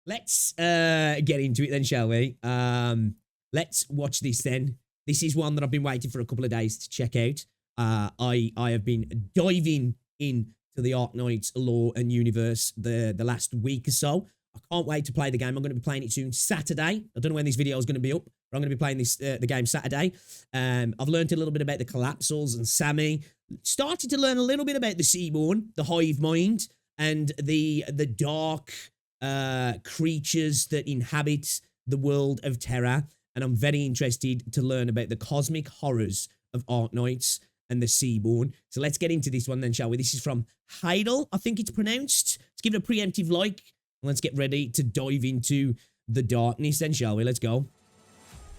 let's get into it then, shall we? Let's watch this then. This is one that I've been waiting for a couple of days to check out. I have been diving into the Arknights lore and universe the last week or so. I can't wait to play the game. I'm going to be playing it soon, Saturday. I don't know when this video is going to be up, but I'm going to be playing this the game Saturday. I've learned a little bit about the Collapsals and Sammy. Started to learn a little bit about the Seaborn, the hive mind, and the dark creatures that inhabit the world of Terra. And I'm very interested to learn about the cosmic horrors of Arknights and the Seaborn. So let's get into this one then, shall we? This is from Heidel, I think it's pronounced. Let's give it a preemptive like. And let's get ready to dive into the darkness then, shall we? Let's go.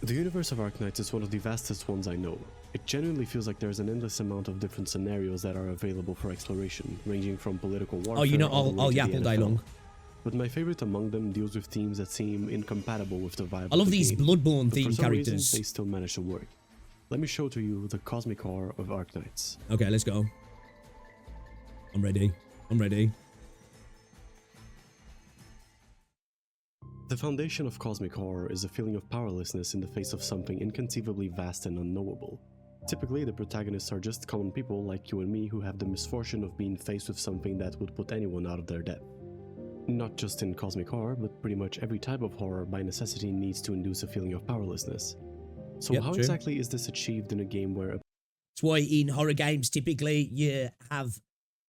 The universe of Arknights is one of the vastest ones I know. It genuinely feels like there's an endless amount of different scenarios that are available for exploration, ranging from political warfare... Oh, you know, I'll yap all day long. But my favorite among them deals with themes that seem incompatible with the vibe. I love these Bloodborne themed themed characters. Reason, they still manage to work. Let me show to you the cosmic horror of Arknights. Okay, let's go. I'm ready. I'm ready. The foundation of cosmic horror is a feeling of powerlessness in the face of something inconceivably vast and unknowable. Typically, the protagonists are just common people like you and me who have the misfortune of being faced with something that would put anyone out of their depth. Not just in cosmic horror, but pretty much every type of horror by necessity needs to induce a feeling of powerlessness. So how exactly is this achieved in a game where... That's why in horror games, typically, you have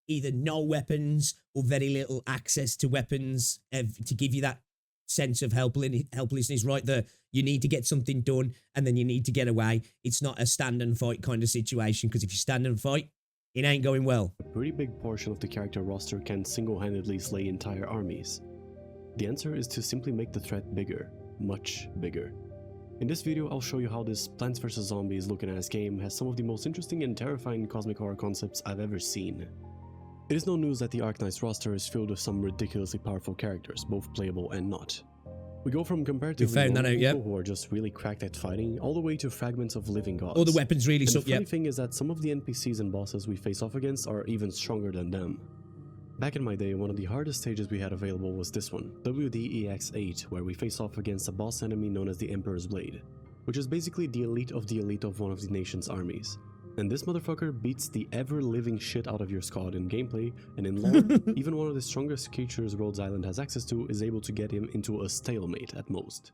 either no weapons or very little access to weapons to give you that sense of helplessness, right? You need to get something done and then you need to get away. It's not a stand and fight kind of situation, because if you stand and fight, it ain't going well. A pretty big portion of the character roster can single-handedly slay entire armies. The answer is to simply make the threat bigger, much bigger. In this video, I'll show you how this Plants vs. Zombies looking ass game has some of the most interesting and terrifying cosmic horror concepts I've ever seen. It is no news that the Arknights roster is filled with some ridiculously powerful characters, both playable and not. We go from comparatively low people who are just really cracked at fighting, all the way to fragments of living gods. All the weapons really suck, the funny thing is that some of the NPCs and bosses we face off against are even stronger than them. Back in my day, one of the hardest stages we had available was this one, WDEX8, where we face off against a boss enemy known as the Emperor's Blade, which is basically the elite of one of the nation's armies. And this motherfucker beats the ever-living shit out of your squad in gameplay, and in lore, even one of the strongest creatures Rhodes Island has access to is able to get him into a stalemate at most.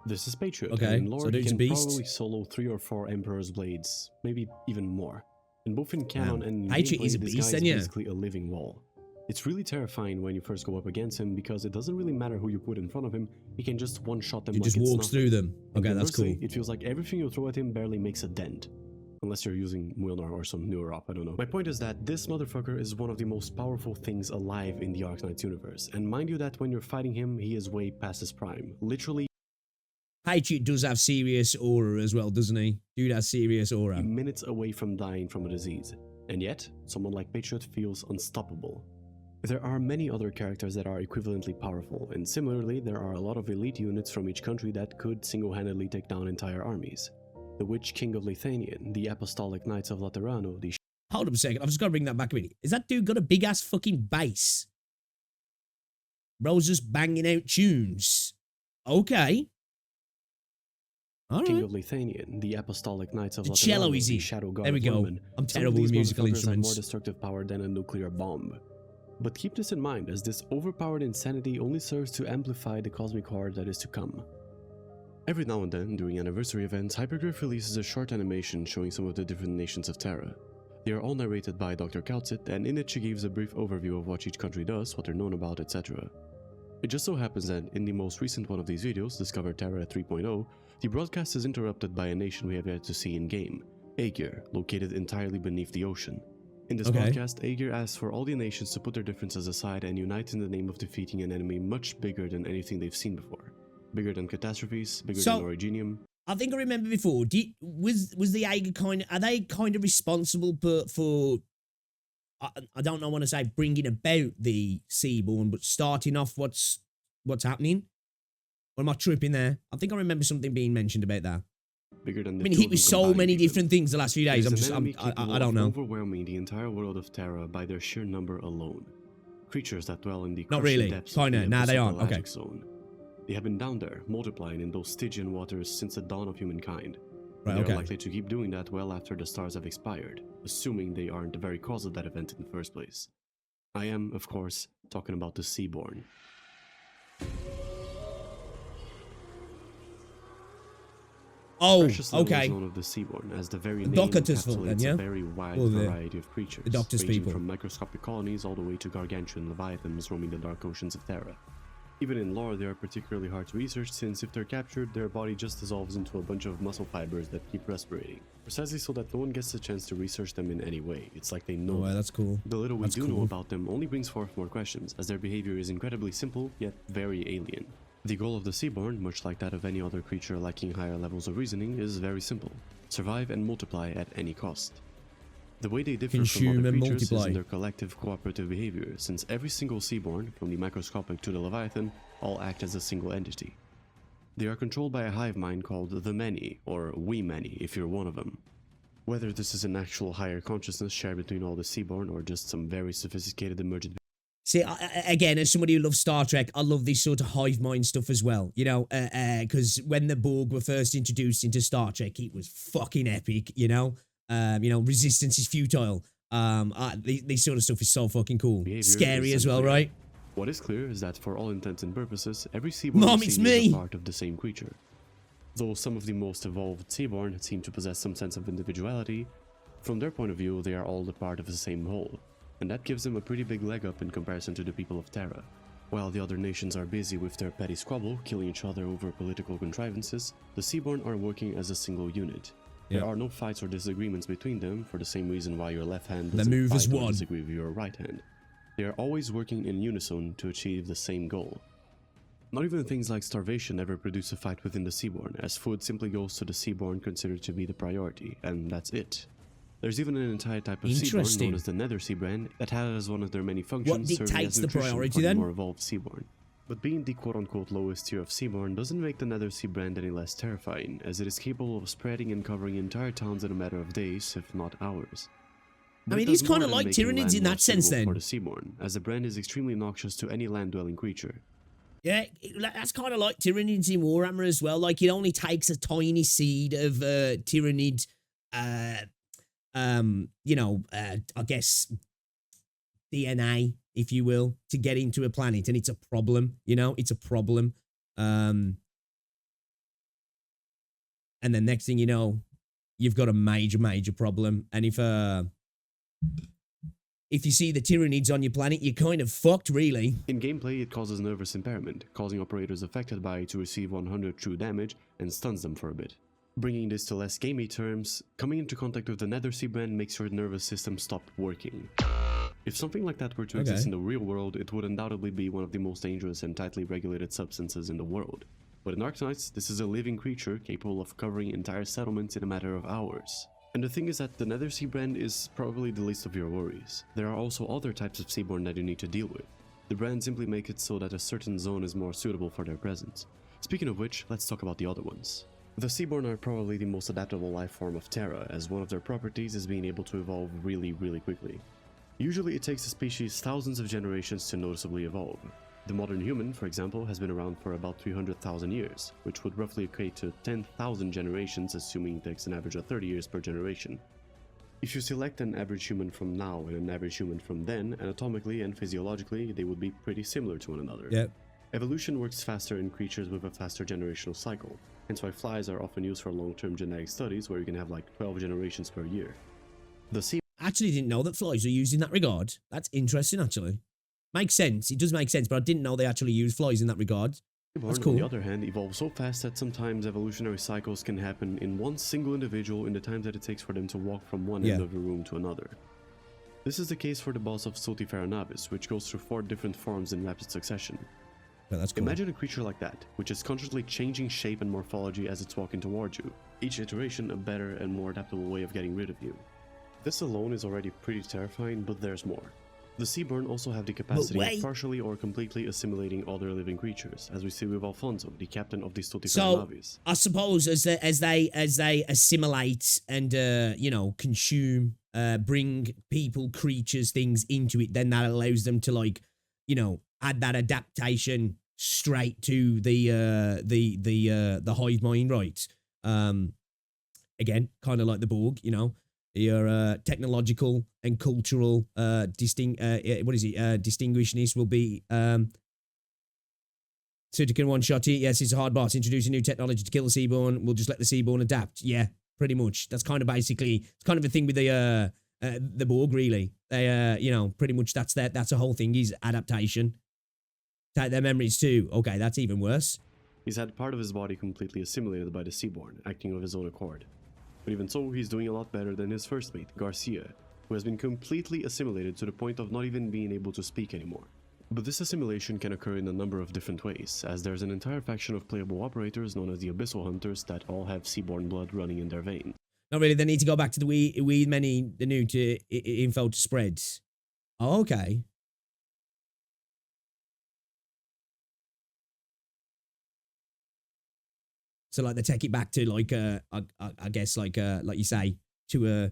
This is Patriot, and in lore he can probably solo 3 or 4 Emperor's Blades, maybe even more. And both in canon and in gameplay, this guy is basically a living wall. It's really terrifying when you first go up against him, because it doesn't really matter who you put in front of him, he can just one-shot them. He just walks through them. Okay, that's cool. It feels like everything you throw at him barely makes a dent. Unless you're using Mjolnir or some newer op, I don't know. My point is that this motherfucker is one of the most powerful things alive in the Arknights universe. And mind you that when you're fighting him, he is way past his prime. Literally... Patriot does have serious aura as well, doesn't he? Dude has serious aura. Minutes away from dying from a disease. And yet, someone like Patriot feels unstoppable. There are many other characters that are equivalently powerful, and similarly, there are a lot of elite units from each country that could single-handedly take down entire armies. The Witch King of Lithuanian, the Apostolic Knights of Laterano, the... Hold up a second, I've just got to bring that back a minute. Is that dude got a big-ass fucking bass? Bro's just banging out tunes. Okay. Alright. King of Lithuanian, the Apostolic Knights of the Laterano, cello is the Shadow God there we go. Woman. I'm terrible with musical instruments. Have more destructive power than a nuclear bomb. But keep this in mind, as this overpowered insanity only serves to amplify the cosmic horror that is to come. Every now and then, during anniversary events, Hypergryph releases a short animation showing some of the different nations of Terra. They are all narrated by Dr. Kaltzit, and in it she gives a brief overview of what each country does, what they're known about, etc. It just so happens that in the most recent one of these videos, Discover Terra 3.0, the broadcast is interrupted by a nation we have yet to see in-game, Aegir, located entirely beneath the ocean. In this broadcast, Aegir asks for all the nations to put their differences aside and unite in the name of defeating an enemy much bigger than anything they've seen before. Bigger than catastrophes, bigger than Originium. I think I remember before. Was the Aegir are they kind of responsible for I don't know, I want to say bringing about the Seaborn, but starting off what's happening? Or am I tripping there? I think I remember something being mentioned about that. Bigger than I mean, hit with so many different things the last few days. I don't know. Overwhelming the entire world of Terra by their sheer number alone. Creatures that dwell in the not really. depths Kinda. of the nah, they aren't. Okay. Zone. They have been down there, multiplying in those Stygian waters since the dawn of humankind. Right, They okay. are likely to keep doing that well after the stars have expired, assuming they aren't the very cause of that event in the first place. I am, of course, talking about the Seaborn. Oh, Precious little okay. is known of the Seaborn, as the very The name Doctor's fault encapsulates then, yeah? a very wide Or variety of creatures, the Doctor's ranging people. from microscopic colonies all the way to gargantuan leviathans roaming the dark oceans of Terra. Even in lore, they are particularly hard to research since if they're captured, their body just dissolves into a bunch of muscle fibers that keep respirating. Precisely so that no one gets a chance to research them in any way. It's like they know. Oh, that's cool. The little we That's do know cool. about them only brings forth more questions, as their behavior is incredibly simple, yet very alien. The goal of the Seaborn, much like that of any other creature lacking higher levels of reasoning, is very simple. Survive and multiply at any cost. The way they differ from Consume other and creatures is multiply. in their collective cooperative behavior, since every single Seaborn, from the microscopic to the leviathan, all act as a single entity. They are controlled by a hive mind called the Many, or We Many if you're one of them. Whether this is an actual higher consciousness shared between all the Seaborn or just some very sophisticated emergent. See, again, as somebody who loves Star Trek, I love this sort of hive mind stuff as well. You know, because when the Borg were first introduced into Star Trek, it was fucking epic. You know, resistance is futile. This sort of stuff is so fucking cool. Behavior Scary is as well, unclear. right? What is clear is that for all intents and purposes, every Seaborn Mom, we it's see me! is a part of the same creature. Though some of the most evolved Seaborn seem to possess some sense of individuality, from their point of view they are all a part of the same whole, and that gives them a pretty big leg up in comparison to the people of Terra. While the other nations are busy with their petty squabble, killing each other over political contrivances, the Seaborn are working as a single unit. Yeah. There are no fights or disagreements between them, for the same reason why your left hand They doesn't move as fight or one. disagree with your right hand. They are always working in unison to achieve the same goal. Not even things like starvation ever produce a fight within the Seaborn, as food simply goes to the Seaborn considered to be the priority, and that's it. There's even an entire type of Seaborn Interesting. known as the Nether Sea brand that has as one of their many functions serving dictates as the nutrition priority for the then? more evolved Seaborn. But being the quote-unquote lowest tier of Seaborn doesn't make the Nether Sea brand any less terrifying, as it is capable of spreading and covering entire towns in a matter of days, if not hours. But I it mean, he's does more kinda than like making Tyranids land in more that sense suitable then. for the Seaborn, as the brand is extremely noxious to any land-dwelling creature. Yeah, that's kind of like Tyranids in Warhammer as well. Like, it only takes a tiny seed of Tyrannid, I guess DNA, if you will, to get into a planet, and it's a problem. It's a problem. And then next thing you know, you've got a major problem. And if you see the Tyranids on your planet, you're kind of fucked, really. In gameplay, it causes nervous impairment, causing operators affected by it to receive 100 true damage and stuns them for a bit. Bringing this to less gamey terms, coming into contact with the Nether Sea brand makes your nervous system stop working. If something like that were to exist in the real world, it would undoubtedly be one of the most dangerous and tightly regulated substances in the world. But in Arknights, this is a living creature capable of covering entire settlements in a matter of hours. And the thing is that the Nether Sea brand is probably the least of your worries. There are also other types of Seaborn that you need to deal with. The brand simply make it so that a certain zone is more suitable for their presence. Speaking of which, let's talk about the other ones. The Seaborn are probably the most adaptable life form of Terra, as one of their properties is being able to evolve really quickly. Usually it takes a species thousands of generations to noticeably evolve. The modern human, for example, has been around for about 300,000 years, which would roughly equate to 10,000 generations, assuming it takes an average of 30 years per generation. If you select an average human from now and an average human from then, anatomically and physiologically, they would be pretty similar to one another. Yep. Evolution works faster in creatures with a faster generational cycle, hence why flies are often used for long-term genetic studies where you can have like 12 generations per year. The sea I actually didn't know that flies are used in that regard. That's interesting, actually. Makes sense. It does make sense, but I didn't know they actually use flies in that regard. That's Seaborn, cool. on the other hand, evolve so fast that sometimes evolutionary cycles can happen in one single individual in the time that it takes for them to walk from one end of a room to another. This is the case for the boss of Sotifera Navis, which goes through 4 different forms in rapid succession. Yeah, that's cool. Imagine a creature like that, which is constantly changing shape and morphology as it's walking towards you, each iteration a better and more adaptable way of getting rid of you. This alone is already pretty terrifying, but there's more. The Seaborn also have the capacity of partially or completely assimilating other living creatures, as we see with Alfonso, the captain of the Sotifera Navis. I suppose as they assimilate and consume, bring people, creatures, things into it, then that allows them to add that adaptation straight to the hive mind, right? Again, kind of like the Borg, you know, your technological and cultural distinguishness will be Sudican one-shotty. Yes, it's a hard boss. Introducing new technology to kill the Seaborn. We'll just let the Seaborn adapt. Yeah, pretty much. That's kind of basically, it's kind of a thing with the Borg, really. They, you know, pretty much that's a whole thing is adaptation. Take their memories too. Okay, that's even worse. He's had part of his body completely assimilated by the Seaborn, acting of his own accord. But even so, he's doing a lot better than his first mate, Garcia, who has been completely assimilated to the point of not even being able to speak anymore. But this assimilation can occur in a number of different ways, as there's an entire faction of playable operators known as the Abyssal Hunters that all have Seaborn blood running in their veins. Not really, they need to go back to the weed many, the new to info to spreads. Oh, okay. So like they take it back to like I guess like you say to a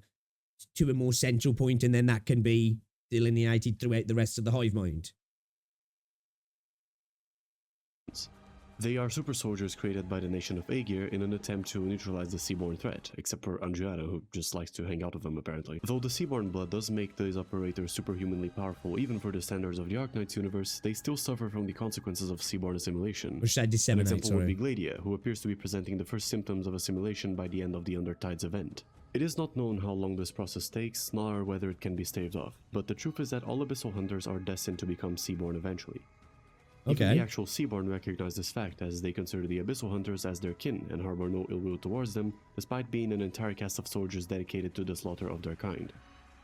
more central point, and then that can be delineated throughout the rest of the hive mind. They are super soldiers created by the nation of Aegir in an attempt to neutralize the Seaborn threat, except for Andriana, who just likes to hang out with them apparently. Though the Seaborn blood does make these operators superhumanly powerful even for the standards of the Arknights universe, they still suffer from the consequences of Seaborn assimilation. Which I disseminate, An example would be Gladia, who appears to be presenting the first symptoms of assimilation by the end of the Undertides event. It is not known how long this process takes, nor whether it can be staved off, but the truth is that all Abyssal Hunters are destined to become Seaborn eventually. Okay. Even the actual Seaborn recognize this fact, as they consider the Abyssal Hunters as their kin and harbor no ill will towards them, despite being an entire cast of soldiers dedicated to the slaughter of their kind.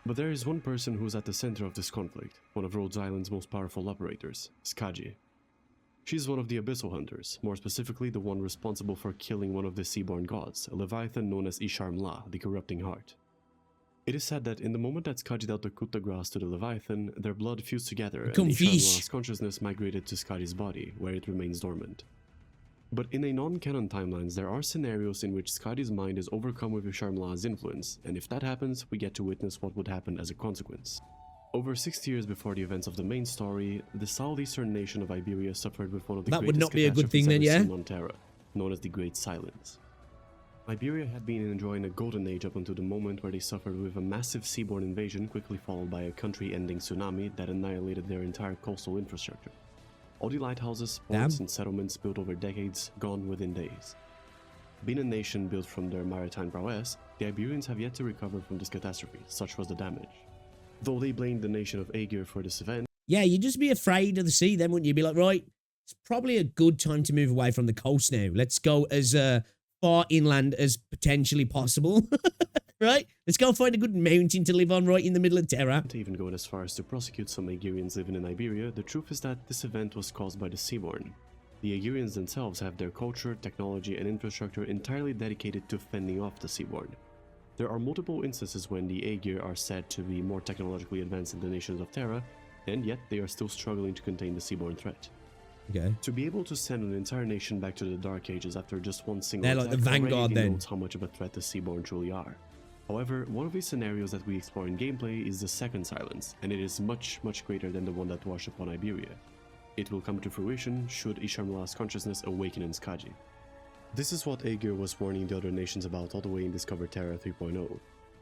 But there is one person who is at the center of this conflict, one of Rhode Island's most powerful operators, Skaji. She's one of the Abyssal Hunters, more specifically the one responsible for killing one of the Seaborn gods, a leviathan known as Isharm-La, the Corrupting Heart. It is said that in the moment that Skaji dealt the coup de grace to the Leviathan, their blood fused together and Isharm-La's consciousness migrated to Skaji's body, where it remains dormant. But in a non-canon timelines, there are scenarios in which Skaji's mind is overcome with Isharm-La's influence, and if that happens, we get to witness what would happen as a consequence. Over 60 years before the events of the main story, the southeastern nation of Iberia suffered with one of the greatest would not be a good thing then, catastrophes yeah? ever seen on Terra, known as the Great Silence. Iberia had been enjoying a golden age up until the moment where they suffered with a massive seaborne invasion, quickly followed by a country-ending tsunami that annihilated their entire coastal infrastructure. All the lighthouses, ports, and settlements built over decades gone within days. Being a nation built from their maritime prowess, the Iberians have yet to recover from this catastrophe, such was the damage. Though they blamed the nation of Aegir for this event. Yeah, you'd just be afraid of the sea then, wouldn't you? Be like, right, it's probably a good time to move away from the coast now. Let's go as far inland as potentially possible. Right? Let's go find a good mountain to live on right in the middle of Terra. To even going as far as to prosecute some Aegirians living in Iberia, the truth is that this event was caused by the Seaborn. The Aegirians themselves have their culture, technology, and infrastructure entirely dedicated to fending off the Seaborn. There are multiple instances when the Aegir are said to be more technologically advanced than the nations of Terra, and yet they are still struggling to contain the Seaborn threat. Okay. To be able to send an entire nation back to the Dark Ages after just one single They're attack like the vanguard then. notes how much of a threat the Seaborn truly are. However, one of the scenarios that we explore in gameplay is the Second Silence, and it is much greater than the one that washed upon Iberia. It will come to fruition should Isharm-La's consciousness awaken in Skaji. This is what Aegir was warning the other nations about all the way in Discover Terra 3.0.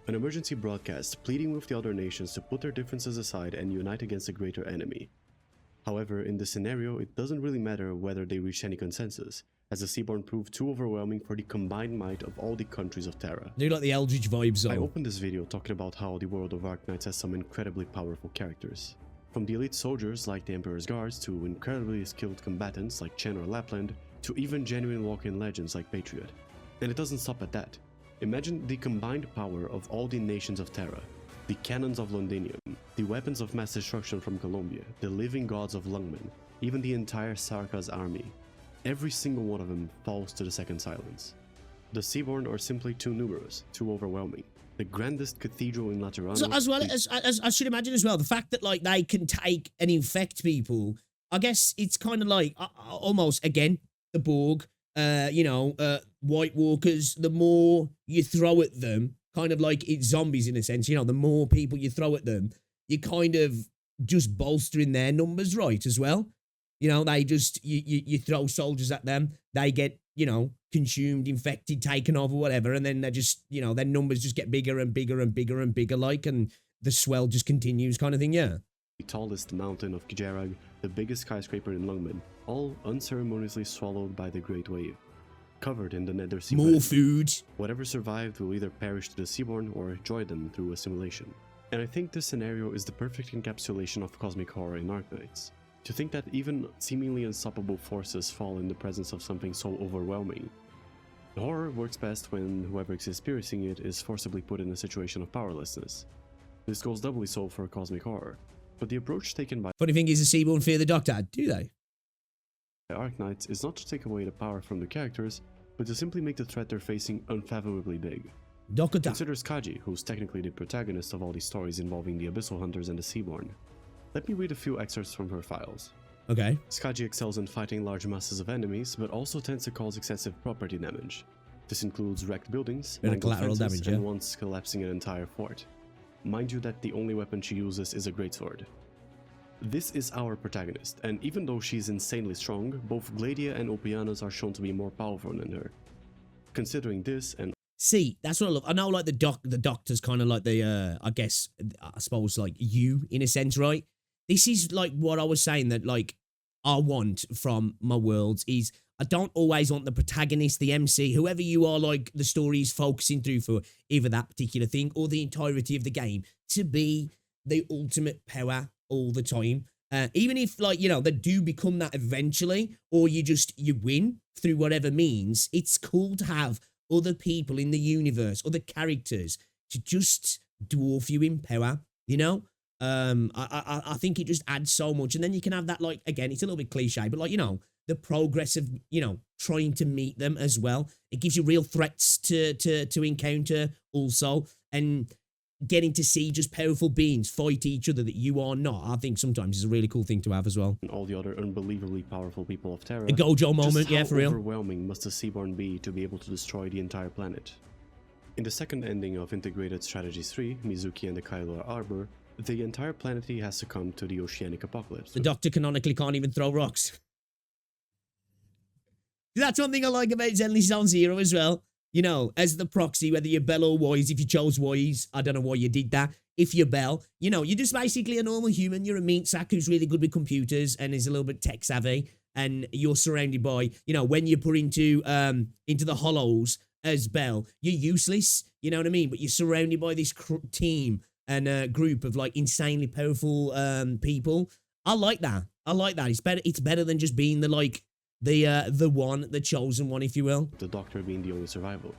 An emergency broadcast pleading with the other nations to put their differences aside and unite against a greater enemy. However, in this scenario, it doesn't really matter whether they reach any consensus, as the Seaborn proved too overwhelming for the combined might of all the countries of Terra. Do like the eldritch vibes on. I opened this video talking about how the world of Arknights has some incredibly powerful characters. From the elite soldiers like the Emperor's Guards to incredibly skilled combatants like Chen or Lapland, to even genuine walk-in legends like Patriot. And it doesn't stop at that. Imagine the combined power of all the nations of Terra, the cannons of Londinium, the weapons of mass destruction from Colombia, the living gods of Lungmen, even the entire Sarka's army. Every single one of them falls to the Second Silence. The Seaborn are simply too numerous, too overwhelming. The grandest cathedral in Laterano... So as well as I should imagine as well, the fact that like they can take and infect people, I guess it's kind of like almost, again, the Borg, White Walkers, the more you throw at them, kind of like it's zombies in a sense, the more people you throw at them, you're kind of just bolstering their numbers, right, as well. You know, they just, you throw soldiers at them, they get, you know, consumed, infected, taken over, whatever, and then they just, you know, their numbers just get bigger and bigger and bigger and bigger, like, and the swell just continues kind of thing, yeah. The tallest mountain of Kijarag, the biggest skyscraper in Lungmen, all unceremoniously swallowed by the Great Wave. Covered in the Nether Sea. More food. Whatever survived will either perish to the Seaborn or join them through assimilation. And I think this scenario is the perfect encapsulation of cosmic horror in Arknights. To think that even seemingly unstoppable forces fall in the presence of something so overwhelming. The horror works best when whoever is experiencing it is forcibly put in a situation of powerlessness. This goes doubly so for cosmic horror. But the approach taken by Funny thing is, the Seaborn fear the Doctor, do they? Arknights is not to take away the power from the characters, but to simply make the threat they're facing unfathomably big. Doctor. Consider Skaji, who's technically the protagonist of all these stories involving the Abyssal Hunters and the Seaborn. Let me read a few excerpts from her files. Okay. Skaji excels in fighting large masses of enemies, but also tends to cause excessive property damage. This includes wrecked buildings, collateral fences, damage, yeah. and once collapsing an entire fort. Mind you that the only weapon she uses is a greatsword. This is our protagonist, and even though she's insanely strong, both Gladia and Opianas are shown to be more powerful than her. Considering this, and See, that's what I love. I know, like, the Doctor's kind of like the, I guess, I suppose, like, you, in a sense, right? This is, like, what I was saying that, like, I want from my worlds is I don't always want the protagonist, the MC, whoever you are, like, the story is focusing through for either that particular thing or the entirety of the game to be the ultimate power all the time. Even if, like, you know, they do become that eventually, or you win through whatever means, it's cool to have other people in the universe, other characters to just dwarf you in power, you know? I think it just adds so much. And then you can have that, like, again, it's a little bit cliche, but, like, you know, the progress of, you know, trying to meet them as well. It gives you real threats to encounter also. And getting to see just powerful beings fight each other that you are not, I think sometimes is a really cool thing to have as well. all the other unbelievably powerful people of Terra. A Gojo moment, yeah, for real. How overwhelming must the Seaborn be to be able to destroy the entire planet? In the second ending of Integrated Strategies 3, Mizuki and the Kailua Arbor, the entire planet has succumbed to the oceanic apocalypse. The Doctor canonically can't even throw rocks. That's one thing I like about Zenly Zone Zero as well. You know, as the proxy, whether you're Bell or Wise, if you chose Wise, I don't know why you did that. If you're Bell, you know, you're just basically a normal human. You're a meat sack who's really good with computers and is a little bit tech savvy. And you're surrounded by, you know, when you put into the hollows as Bell, you're useless. You know what I mean? But you're surrounded by this team and group of, like, insanely powerful people. I like that. I like that. It's better than just being the, like, the chosen one, if you will. The Doctor being the only survival.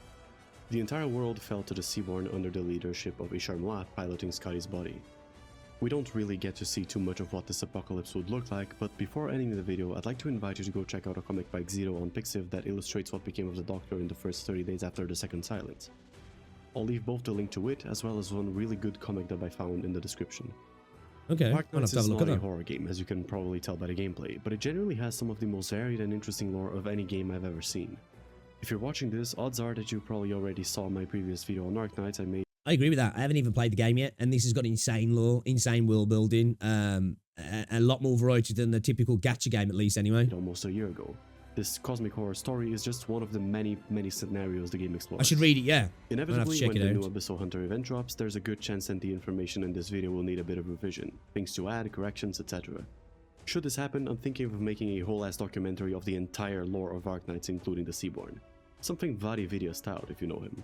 The entire world fell to the Seaborn under the leadership of Ishar Moat piloting Scotty's body. We don't really get to see too much of what this apocalypse would look like, but before ending the video, I'd like to invite you to go check out a comic by Xero on Pixiv that illustrates what became of the Doctor in the first 30 days after the Second Silence. I'll leave both the link to it, as well as one really good comic that I found in the description. Okay, Arknights is not a horror game, as you can probably tell by the gameplay, but it genuinely has some of the most varied and interesting lore of any game I've ever seen. If you're watching this, odds are that you probably already saw my previous video on Arknights I made. I agree with that. I haven't even played the game yet, and this has got insane lore, insane world building, a lot more variety than the typical gacha game, at least anyway. Almost a year ago. This cosmic horror story is just one of the many scenarios the game explores. I should read it, yeah. Inevitably, when the new Abyssal Hunter event drops, there's a good chance that the information in this video will need a bit of revision, things to add, corrections, etc. Should this happen, I'm thinking of making a whole-ass documentary of the entire lore of Arknights, including the Seaborn. Something Vadi Vidya styled, if you know him.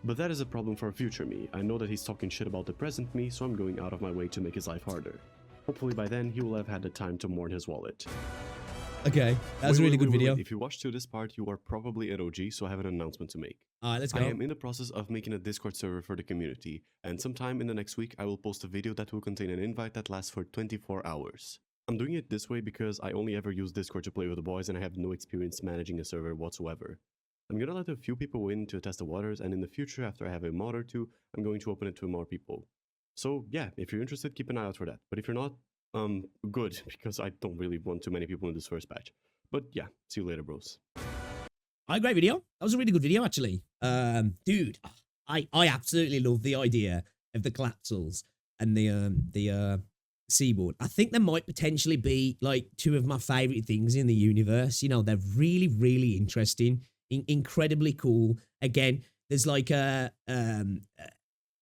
But that is a problem for future me. I know that he's talking shit about the present me, so I'm going out of my way to make his life harder. Hopefully by then, he will have had the time to mourn his wallet. Okay, that's a really good video. If you watched to this part, you are probably an OG, so I have an announcement to make. Alright, let's go. I am in the process of making a Discord server for the community, and sometime in the next week I will post a video that will contain an invite that lasts for 24 hours. I'm doing it this way because I only ever use Discord to play with the boys and I have no experience managing a server whatsoever. I'm gonna let a few people in to test the waters, and in the future, after I have a mod or two, I'm going to open it to more people. So yeah, if you're interested, keep an eye out for that. But if you're not, good, because I don't really want too many people in this first batch. But yeah, see you later, bros. Alright, great video. That was a really good video, actually. Dude, I absolutely love the idea of the collapsals and the Seaborn. I think there might potentially be like two of my favorite things in the universe. You know, they're really, really interesting, incredibly cool. Again, there's like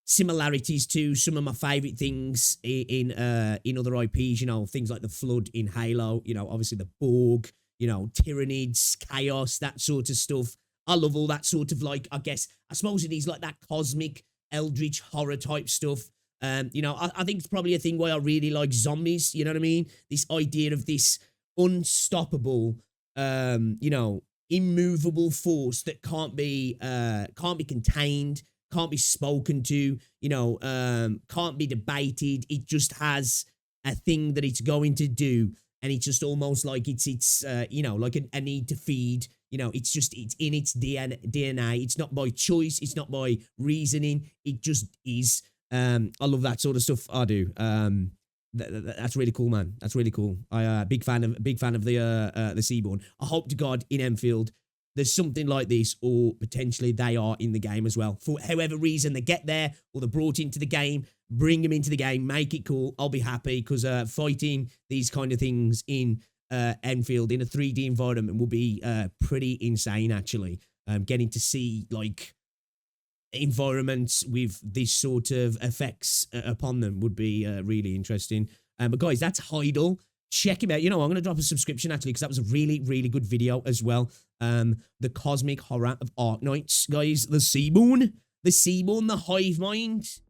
similarities to some of my favorite things in other IPs. You know, things like the Flood in Halo. You know, obviously the Borg. You know, Tyranids, Chaos, that sort of stuff. I love all that sort of like, I suppose it is like that cosmic eldritch horror type stuff. You know, I think it's probably a thing why I really like zombies. You know what I mean? This idea of this unstoppable, you know, immovable force that can't be contained, can't be spoken to, you know, can't be debated. It just has a thing that it's going to do. And it's just almost like it's you know, like a need to feed. You know, it's in its DNA. It's not by choice. It's not by reasoning. It just is. I love that sort of stuff. I do. That's really cool, man. That's really cool. I big fan of the Seaborn. I hope to God in Enfield there's something like this, or potentially they are in the game as well. For however reason they get there, or they're brought into the game, bring them into the game, make it cool. I'll be happy, because fighting these kind of things in Enfield in a 3D environment will be pretty insane, actually. Getting to see like environments with this sort of effects upon them would be really interesting. But guys, that's Heidel. Check him out. You know, I'm going to drop a subscription actually, because that was a really, really good video as well. The cosmic horror of Arknights, guys. The Seaborn, the Hive Mind.